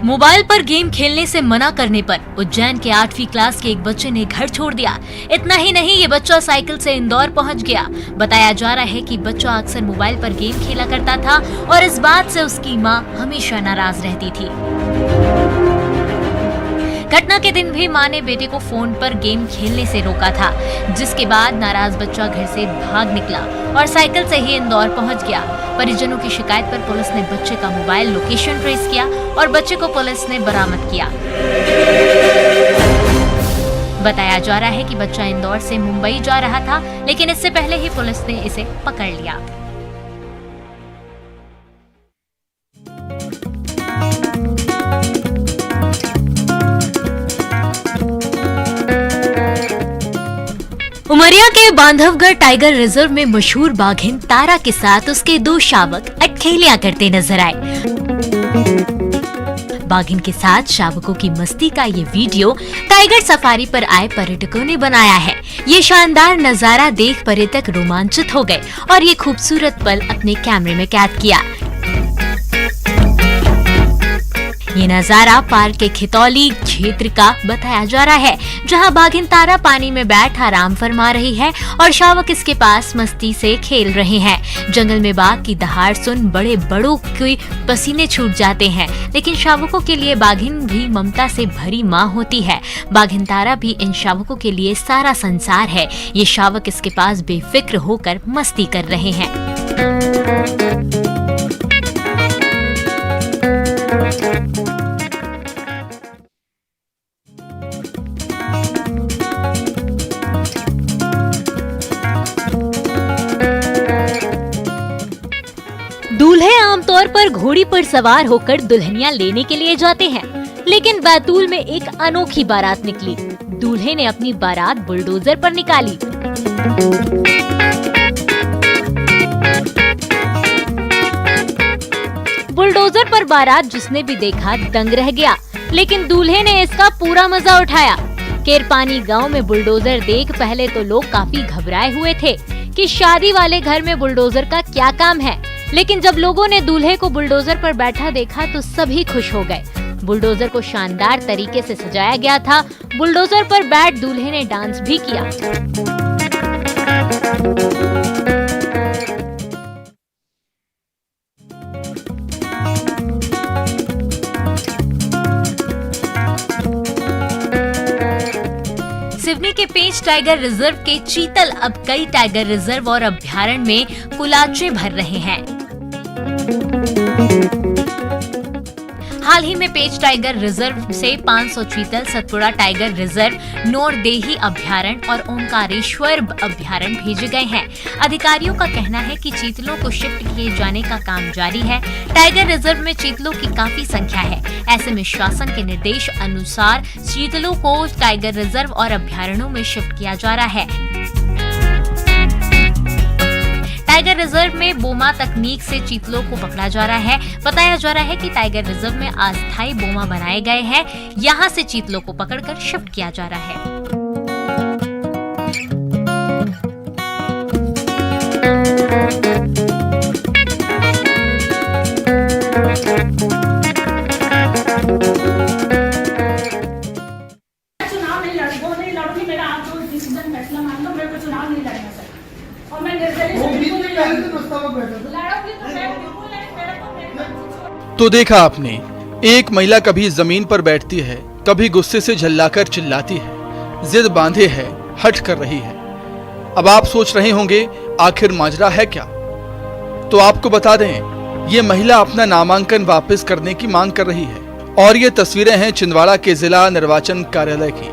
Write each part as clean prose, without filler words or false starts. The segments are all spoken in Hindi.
मोबाइल पर गेम खेलने से मना करने पर उज्जैन के 8वीं क्लास के एक बच्चे ने घर छोड़ दिया। इतना ही नहीं, ये बच्चा साइकिल से इंदौर पहुंच गया। बताया जा रहा है कि बच्चा अक्सर मोबाइल पर गेम खेला करता था और इस बात से उसकी मां हमेशा नाराज रहती थी। घटना के दिन भी मां ने बेटे को फोन पर गेम खेलने से रोका था, जिसके बाद नाराज बच्चा घर से भाग निकला और साइकिल से ही इंदौर पहुंच गया। परिजनों की शिकायत पर पुलिस ने बच्चे का मोबाइल लोकेशन ट्रेस किया और बच्चे को पुलिस ने बरामद किया। बताया जा रहा है कि बच्चा इंदौर से मुंबई जा रहा था, लेकिन इससे पहले ही पुलिस ने इसे पकड़ लिया। उमरिया के बांधवगढ़ टाइगर रिजर्व में मशहूर बाघिन तारा के साथ उसके 2 शावक अटखेलियां करते नजर आए। बाघिन के साथ शावकों की मस्ती का ये वीडियो टाइगर सफारी पर आए पर्यटकों ने बनाया है। ये शानदार नजारा देख पर्यटक रोमांचित हो गए और ये खूबसूरत पल अपने कैमरे में कैद किया। ये नजारा पार्क के खितौली क्षेत्र का बताया जा रहा है, जहां बाघिन तारा पानी में बैठ आराम फरमा रही है और शावक इसके पास मस्ती से खेल रहे हैं। जंगल में बाघ की दहाड़ सुन बड़े बड़ों के पसीने छूट जाते हैं, लेकिन शावकों के लिए बाघिन भी ममता से भरी माँ होती है। बाघिन तारा भी इन शावकों के लिए सारा संसार है। ये शावक इसके पास बेफिक्र होकर मस्ती कर रहे हैं। दूल्हे आमतौर पर घोड़ी पर सवार होकर दुल्हनियां लेने के लिए जाते हैं, लेकिन बैतूल में एक अनोखी बारात निकली। दूल्हे ने अपनी बारात बुलडोजर पर निकाली। बुलडोजर पर बारात जिसने भी देखा दंग रह गया, लेकिन दूल्हे ने इसका पूरा मजा उठाया। केरपानी गांव में बुलडोजर देख पहले तो लोग काफी घबराए हुए थे कि शादी वाले घर में बुलडोजर का क्या काम है, लेकिन जब लोगों ने दूल्हे को बुलडोजर पर बैठा देखा तो सभी खुश हो गए। बुलडोजर को शानदार तरीके से सजाया गया था। बुलडोजर पर बैठ दूल्हे ने डांस भी किया। सिवनी के पेंच टाइगर रिजर्व के चीतल अब कई टाइगर रिजर्व और अभ्यारण्य में कुलाचे भर रहे हैं। हाल ही में पेंच टाइगर रिजर्व से 500 चीतल सतपुड़ा टाइगर रिजर्व, नोरदेही अभ्यारण्य और ओंकारेश्वर अभ्यारण्य भेजे गए हैं। अधिकारियों का कहना है कि चीतलों को शिफ्ट किए जाने का काम जारी है। टाइगर रिजर्व में चीतलों की काफी संख्या है। ऐसे में शासन के निर्देश अनुसार चीतलों को टाइगर रिजर्व और अभ्यारण्यों में शिफ्ट किया जा रहा है। टाइगर रिजर्व में बोमा तकनीक से चीतलों को पकड़ा जा रहा है। बताया जा रहा है कि टाइगर रिजर्व में अस्थायी बोमा बनाए गए हैं। यहां से चीतलों को पकड़कर शिफ्ट किया जा रहा है। चुनाव नहीं लड़ूंगी, मेरा आप जो डिसीजन फैसला मान लो, मेरे को चुनाव नहीं लड़ना सर। और मैं तो देखा आपने, एक महिला कभी जमीन पर बैठती है, कभी गुस्से से झल्लाकर चिल्लाती है, जिद बांधे है, हट कर रही है। अब आप सोच रहे होंगे आखिर माजरा है क्या? तो आपको बता दें, ये महिला अपना नामांकन वापस करने की मांग कर रही है। और ये तस्वीरें हैं छिंदवाड़ा के जिला निर्वाचन कार्यालय की,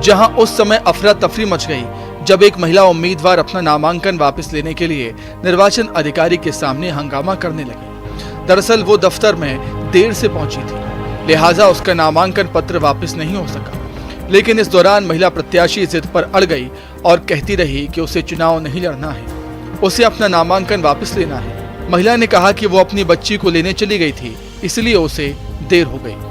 जहां उस समय अफरा तफरी मच गई जब एक महिला उम्मीदवार अपना नामांकन वापस लेने के लिए निर्वाचन अधिकारी के सामने हंगामा करने लगी। दरअसल वो दफ्तर में देर से पहुंची थी, लिहाजा उसका नामांकन पत्र वापस नहीं हो सका। लेकिन इस दौरान महिला प्रत्याशी जिद पर अड़ गई और कहती रही कि उसे चुनाव नहीं लड़ना है, उसे अपना नामांकन वापस लेना है। महिला ने कहा कि वो अपनी बच्ची को लेने चली गई थी, इसलिए उसे देर हो गई।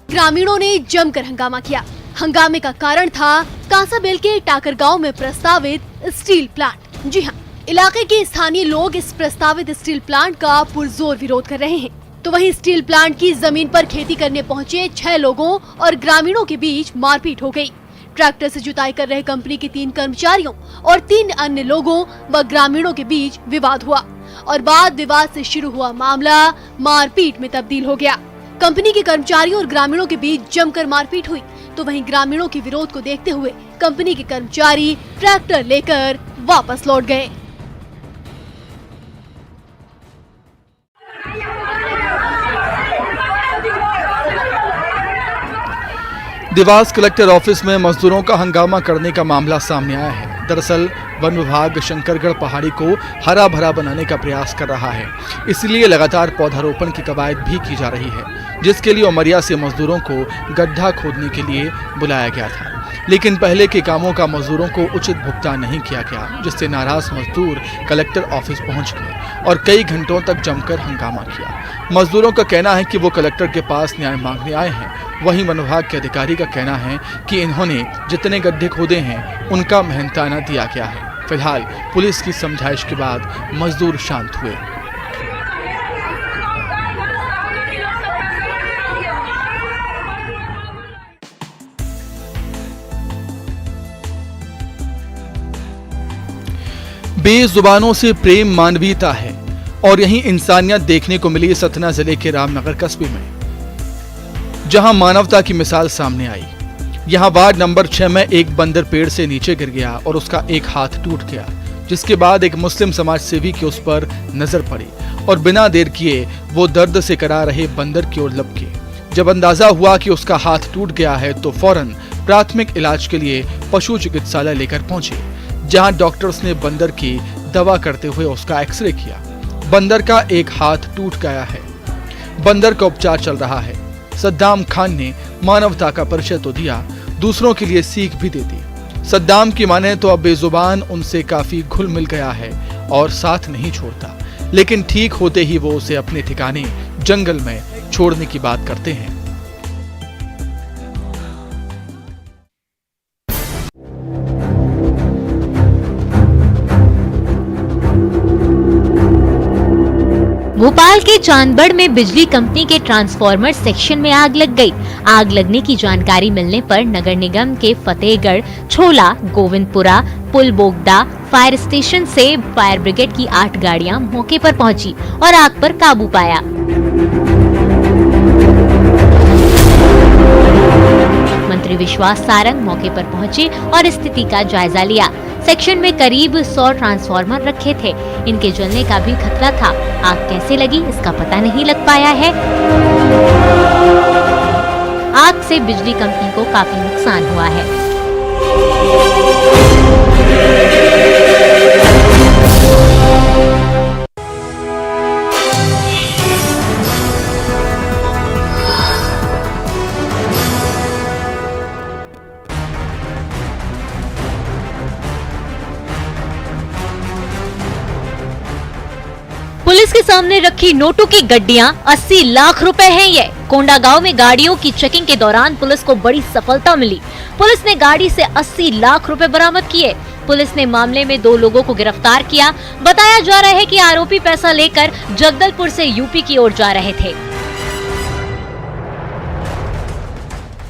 ग्रामीणों ने जमकर हंगामा किया। हंगामे का कारण था कांसाबेल के टाकर गांव में प्रस्तावित स्टील प्लांट। जी हां, इलाके के स्थानीय लोग इस प्रस्तावित स्टील प्लांट का पुरजोर विरोध कर रहे हैं। तो वहीं स्टील प्लांट की जमीन पर खेती करने पहुंचे 6 लोगों और ग्रामीणों के बीच मारपीट हो गई। ट्रैक्टर से जुताई कर रहे कंपनी के 3 कर्मचारियों और 3 अन्य लोगों व ग्रामीणों के बीच विवाद हुआ और वाद विवाद से शुरू हुआ मामला मारपीट में तब्दील हो गया। कंपनी के कर्मचारियों और ग्रामीणों के बीच जमकर मारपीट हुई, तो वहीं ग्रामीणों के विरोध को देखते हुए कंपनी के कर्मचारी ट्रैक्टर लेकर वापस लौट गए। देवास कलेक्टर ऑफिस में मजदूरों का हंगामा करने का मामला सामने आया है। दरअसल वन विभाग शंकरगढ़ पहाड़ी को हरा भरा बनाने का प्रयास कर रहा है, इसलिए लगातार पौधारोपण की कवायद भी की जा रही है, जिसके लिए उमरिया से मजदूरों को गड्ढा खोदने के लिए बुलाया गया था। लेकिन पहले के कामों का मजदूरों को उचित भुगतान नहीं किया गया, जिससे नाराज मजदूर कलेक्टर ऑफिस पहुंच गए और कई घंटों तक जमकर हंगामा किया। मजदूरों का कहना है कि वो कलेक्टर के पास न्याय मांगने आए हैं। वहीं वन विभाग के अधिकारी का कहना है कि इन्होंने जितने गड्ढे खोदे हैं उनका मेहनताना दिया गया है। फिलहाल पुलिस की समझाइश के बाद मजदूर शांत हुए। बेजुबानों से प्रेम मानवीयता है और यही इंसानियत देखने को मिली सतना जिले के रामनगर कस्बे में, जहां मानवता की मिसाल सामने आई। यहां वार्ड नंबर 6 में एक बंदर पेड़ से नीचे गिर गया और उसका एक हाथ टूट गया, जिसके बाद एक मुस्लिम समाज सेवी की उस पर नजर पड़ी और बिना देर किए वो दर्द से करा रहे बंदर की ओर लपके। जब अंदाजा हुआ कि उसका हाथ टूट गया है तो फौरन प्राथमिक इलाज के लिए पशु चिकित्सालय लेकर पहुंचे, जहां डॉक्टर्स ने बंदर की दवा करते हुए उसका एक्सरे किया। बंदर का एक हाथ टूट गया है। बंदर का उपचार चल रहा है। सद्दाम खान ने मानवता का परिचय तो दिया, दूसरों के लिए सीख भी दे दी। सद्दाम की माने तो अब बेजुबान उनसे काफी घुल मिल गया है और साथ नहीं छोड़ता, लेकिन ठीक होते ही वो उसे अपने ठिकाने जंगल में छोड़ने की बात करते हैं। भोपाल के चांदबड़ में बिजली कंपनी के ट्रांसफार्मर सेक्शन में आग लग गई। आग लगने की जानकारी मिलने पर नगर निगम के फतेहगढ़, छोला, गोविंदपुरा, पुल बोगदा फायर स्टेशन से फायर ब्रिगेड की 8 गाड़ियां मौके पर पहुंची और आग पर काबू पाया। मंत्री विश्वास सारंग मौके पर पहुंचे और स्थिति का जायजा लिया। सेक्शन में करीब 100 ट्रांसफार्मर रखे थे। इनके जलने का भी खतरा था। आग कैसे लगी इसका पता नहीं लग पाया है। आग से बिजली कंपनी को काफी नुकसान हुआ है। पुलिस के सामने रखी नोटों की गड्डियां 80 लाख रुपए हैं ये। कोंडागांव में गाड़ियों की चेकिंग के दौरान पुलिस को बड़ी सफलता मिली। पुलिस ने गाड़ी से 80 लाख रुपए बरामद किए। पुलिस ने मामले में 2 लोगों को गिरफ्तार किया। बताया जा रहा है कि आरोपी पैसा लेकर जगदलपुर से यूपी की ओर जा रहे थे।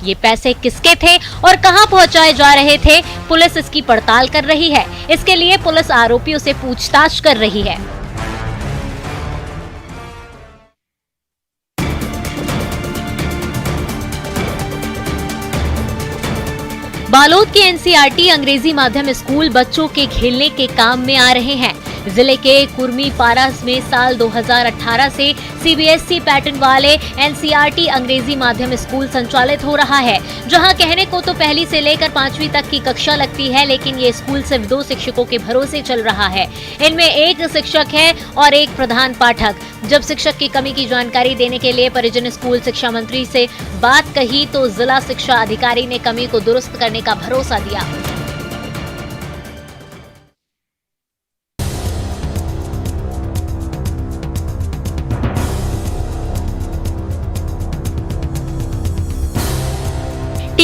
ये पैसे किसके थे और कहां पहुंचाए जा रहे थे, पुलिस इसकी पड़ताल कर रही है। इसके लिए पुलिस आरोपियों से पूछताछ कर रही है। बालोद के एनसीईआरटी अंग्रेजी माध्यम स्कूल बच्चों के खेलने के काम में आ रहे हैं। जिले के कुर्मी पारास में साल 2018 से सीबीएसई पैटर्न वाले एनसीईआरटी अंग्रेजी माध्यम स्कूल संचालित हो रहा है, जहां कहने को तो पहली से लेकर 5वीं तक की कक्षा लगती है, लेकिन ये स्कूल सिर्फ 2 शिक्षकों के भरोसे चल रहा है। इनमें एक शिक्षक है और एक प्रधान पाठक। जब शिक्षक की कमी की जानकारी देने के लिए परिजन स्कूल शिक्षा मंत्री से बात कही तो जिला शिक्षा अधिकारी ने कमी को दुरुस्त करने का भरोसा दिया।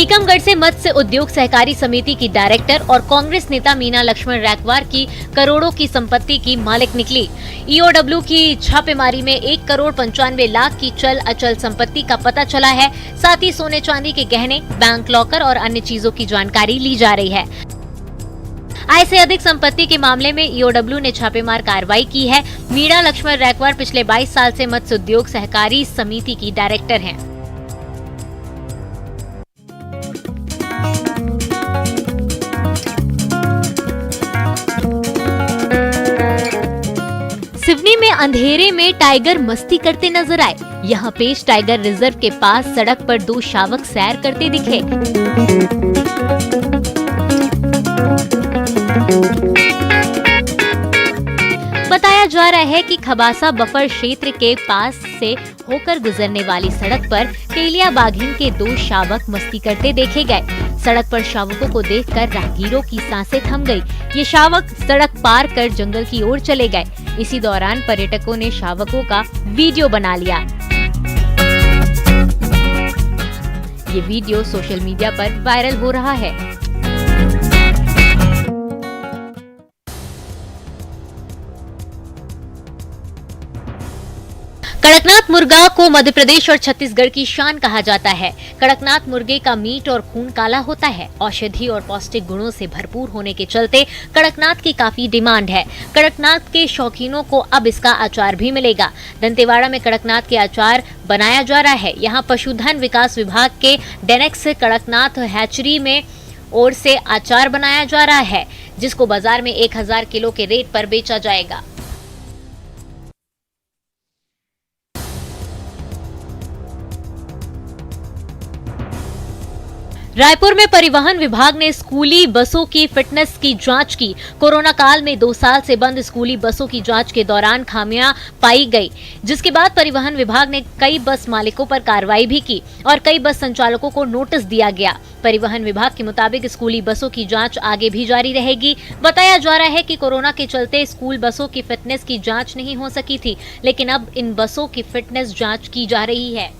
टीकमगढ़ से मत्स्य उद्योग सहकारी समिति की डायरेक्टर और कांग्रेस नेता मीना लक्ष्मण रैकवार की करोड़ों की संपत्ति की मालिक निकली। ईओडब्ल्यू की छापेमारी में 1,95,00,000 की चल अचल संपत्ति का पता चला है। साथ ही सोने चांदी के गहने, बैंक लॉकर और अन्य चीजों की जानकारी ली जा रही है। आय से अधिक संपत्ति के मामले में ईओडब्ल्यू ने छापेमार कार्रवाई की है। मीना लक्ष्मण रैकवार पिछले 22 साल से मत्स्य उद्योग सहकारी समिति की डायरेक्टर हैं। सिवनी में अंधेरे में टाइगर मस्ती करते नजर आए। यहाँ पेश टाइगर रिजर्व के पास सड़क पर 2 शावक सैर करते दिखे। बताया जा रहा है कि खबासा बफर क्षेत्र के पास से होकर गुजरने वाली सड़क पर केलिया बाघिन के 2 शावक मस्ती करते देखे गए। सड़क पर शावकों को देखकर राहगीरों की सांसें थम गई। ये शावक सड़क पार कर जंगल की ओर चले गए। इसी दौरान पर्यटकों ने शावकों का वीडियो बना लिया। ये वीडियो सोशल मीडिया पर वायरल हो रहा है। कड़कनाथ मुर्गा को मध्य प्रदेश और छत्तीसगढ़ की शान कहा जाता है। कड़कनाथ मुर्गे का मीट और खून काला होता है। औषधि और पौष्टिक गुणों से भरपूर होने के चलते कड़कनाथ की काफी डिमांड है। कड़कनाथ के शौकीनों को अब इसका अचार भी मिलेगा। दंतेवाड़ा में कड़कनाथ के अचार बनाया जा रहा है। यहाँ पशुधन विकास विभाग के डेनेक्स कड़कनाथ हैचरी में ओर से अचार बनाया जा रहा है, जिसको बाजार में 1000 किलो के रेट पर बेचा जाएगा। रायपुर में परिवहन विभाग ने स्कूली बसों की फिटनेस की जांच की। कोरोना काल में 2 साल से बंद स्कूली बसों की जांच के दौरान खामियां पाई गई, जिसके बाद परिवहन विभाग ने कई बस मालिकों पर कार्रवाई भी की और कई बस संचालकों को नोटिस दिया गया। परिवहन विभाग के मुताबिक स्कूली बसों की जांच आगे भी जारी रहेगी। बताया जा रहा है कि कोरोना के चलते स्कूल बसों की फिटनेस की जांच नहीं हो सकी थी, लेकिन अब इन बसों की फिटनेस जांच की जा रही है।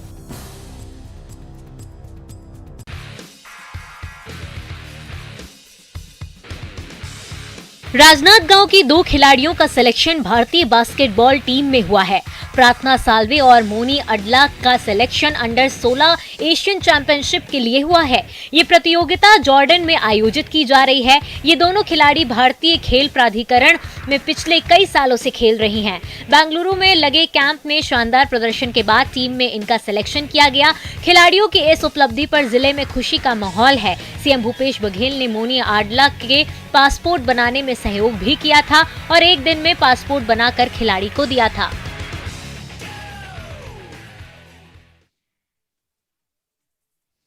राजनांदगांव की 2 खिलाड़ियों का सिलेक्शन भारतीय बास्केटबॉल टीम में हुआ है। प्रार्थना साल्वे और मोनी अडला का सिलेक्शन अंडर 16 एशियन चैंपियनशिप के लिए हुआ है। ये प्रतियोगिता जॉर्डन में आयोजित की जा रही है। ये दोनों खिलाड़ी भारतीय खेल प्राधिकरण में पिछले कई सालों से खेल रही हैं। बेंगलुरु में लगे कैंप में शानदार प्रदर्शन के बाद टीम में इनका सिलेक्शन किया गया। खिलाड़ियों की इस उपलब्धि पर जिले में खुशी का माहौल है। सीएम भूपेश बघेल ने मोनी अडला के पासपोर्ट बनाने में सहयोग भी किया था और एक दिन में पासपोर्ट बनाकर खिलाड़ी को दिया था।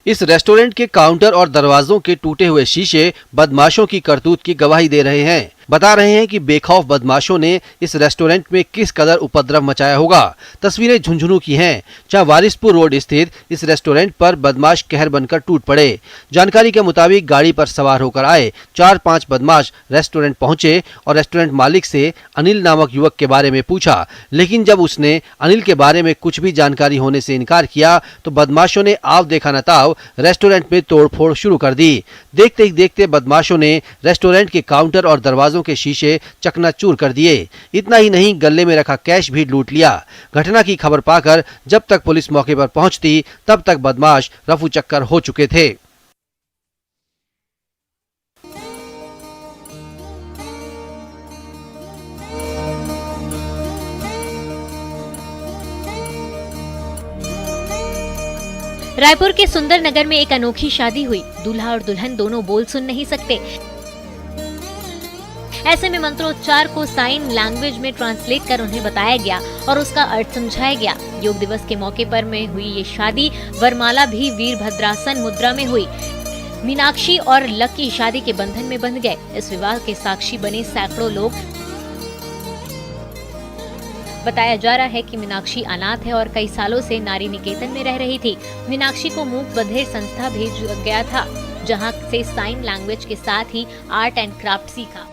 इस रेस्टोरेंट के काउंटर और दरवाजों के टूटे हुए शीशे बदमाशों की करतूत की गवाही दे रहे हैं। बता रहे हैं कि बेखौफ बदमाशों ने इस रेस्टोरेंट में किस कदर उपद्रव मचाया होगा। तस्वीरें झुंझुनू की हैं, जहां वारिसपुर रोड स्थित इस रेस्टोरेंट पर बदमाश कहर बनकर टूट पड़े। जानकारी के मुताबिक गाड़ी पर सवार होकर आए 4-5 बदमाश रेस्टोरेंट पहुंचे और रेस्टोरेंट मालिक से अनिल नामक युवक के बारे में पूछा, लेकिन जब उसने अनिल के बारे में कुछ भी जानकारी होने से इनकार किया तो बदमाशों ने आव देखा न ताव रेस्टोरेंट में तोड़फोड़ शुरू कर दी। देखते ही देखते बदमाशों ने रेस्टोरेंट के काउंटर और दरवाजों के शीशे चकनाचूर कर दिए। इतना ही नहीं, गले में रखा कैश भी लूट लिया। घटना की खबर पाकर जब तक पुलिस मौके पर पहुंचती तब तक बदमाश रफू चक्कर हो चुके थे। रायपुर के सुंदर नगर में एक अनोखी शादी हुई। दूल्हा और दुल्हन दोनों बोल सुन नहीं सकते। ऐसे में मंत्रोच्चार को साइन लैंग्वेज में ट्रांसलेट कर उन्हें बताया गया और उसका अर्थ समझाया गया। योग दिवस के मौके पर में हुई ये शादी वरमाला भी वीरभद्रासन मुद्रा में हुई। मीनाक्षी और लकी शादी के बंधन में बंध गए। इस विवाह के साक्षी बने सैकड़ों लोग। बताया जा रहा है कि मीनाक्षी अनाथ है और कई सालों से नारी निकेतन में रह रही थी। मीनाक्षी को मूक बधिर संस्था भेजा गया था, जहां से साइन लैंग्वेज के साथ ही आर्ट एंड क्राफ्ट सीखा।